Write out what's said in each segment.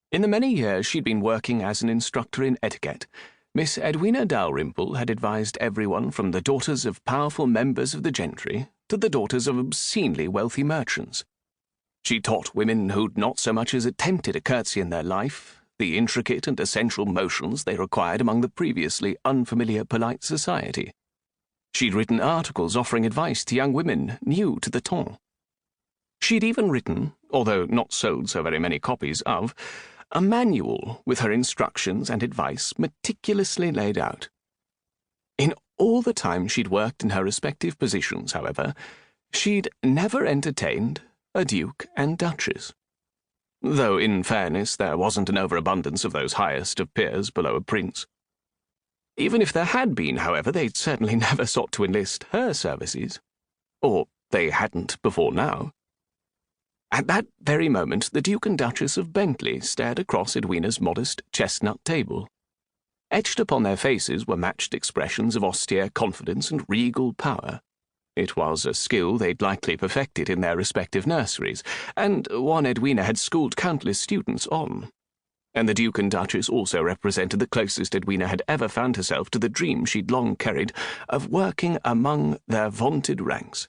In the many years she'd been working as an instructor in etiquette, Miss Edwina Dalrymple had advised everyone from the daughters of powerful members of the gentry to the daughters of obscenely wealthy merchants. She taught women who'd not so much as attempted a curtsy in their life the intricate and essential motions they required among the previously unfamiliar polite society. She'd written articles offering advice to young women new to the ton. She'd even written, although not sold so very many copies of, a manual with her instructions and advice meticulously laid out. In all the time she'd worked in her respective positions, however, she'd never entertained a duke and duchess. Though, in fairness, there wasn't an overabundance of those highest of peers below a prince. Even if there had been, however, they'd certainly never sought to enlist her services. Or they hadn't before now. At that very moment, the Duke and Duchess of Bentley stared across Edwina's modest chestnut table. Etched upon their faces were matched expressions of austere confidence and regal power. It was a skill they'd likely perfected in their respective nurseries, and one Edwina had schooled countless students on. And the Duke and Duchess also represented the closest Edwina had ever found herself to the dream she'd long carried of working among their vaunted ranks.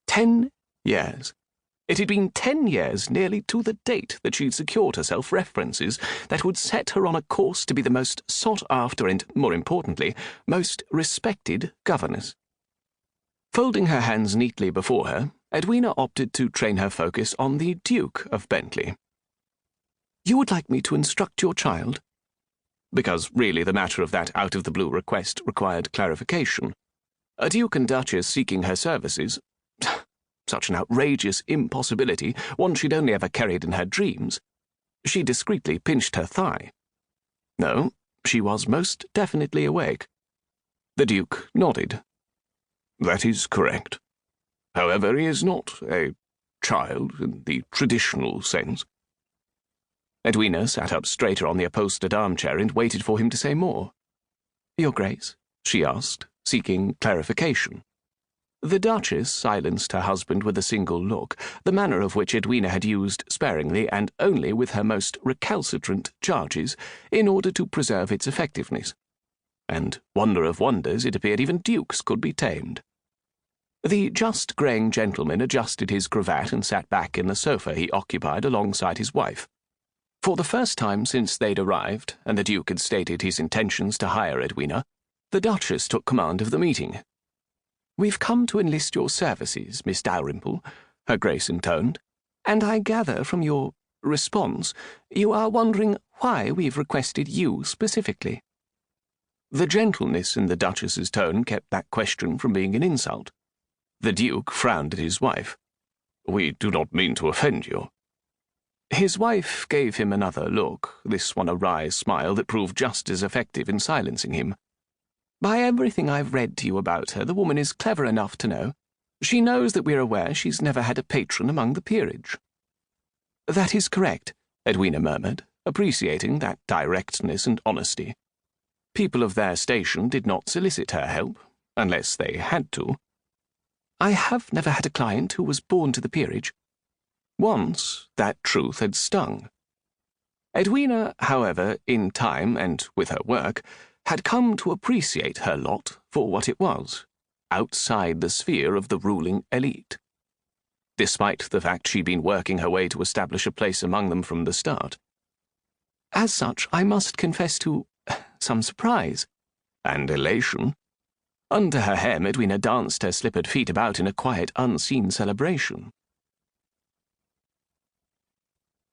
10 years. It had been 10 years nearly to the date that she'd secured herself references that would set her on a course to be the most sought-after and, more importantly, most respected governess. Folding her hands neatly before her, Edwina opted to train her focus on the Duke of Bentley. "You would like me to instruct your child?" Because really the matter of that out-of-the-blue request required clarification. A Duke and Duchess seeking her services... such an outrageous impossibility, one she'd only ever carried in her dreams. She discreetly pinched her thigh. No, she was most definitely awake. The Duke nodded. "That is correct. However, he is not a child in the traditional sense." Edwina sat up straighter on the upholstered armchair and waited for him to say more. "Your Grace?" she asked, seeking clarification. The Duchess silenced her husband with a single look, the manner of which Edwina had used sparingly and only with her most recalcitrant charges in order to preserve its effectiveness. And, wonder of wonders, it appeared even dukes could be tamed. The just greying gentleman adjusted his cravat and sat back in the sofa he occupied alongside his wife. For the first time since they'd arrived, and the Duke had stated his intentions to hire Edwina, the Duchess took command of the meeting. "We've come to enlist your services, Miss Dalrymple," her Grace intoned, "and I gather from your response you are wondering why we've requested you specifically." The gentleness in the Duchess's tone kept that question from being an insult. The Duke frowned at his wife. "We do not mean to offend you." His wife gave him another look, this one a wry smile that proved just as effective in silencing him. "By everything I've read to you about her, the woman is clever enough to know. She knows that we're aware she's never had a patron among the peerage." "That is correct," Edwina murmured, appreciating that directness and honesty. People of their station did not solicit her help, unless they had to. "I have never had a client who was born to the peerage." Once that truth had stung. Edwina, however, in time and with her work, had come to appreciate her lot for what it was, outside the sphere of the ruling elite. Despite the fact she'd been working her way to establish a place among them from the start. As such, I must confess to some surprise and elation. Under her hem, Edwina danced her slippered feet about in a quiet, unseen celebration.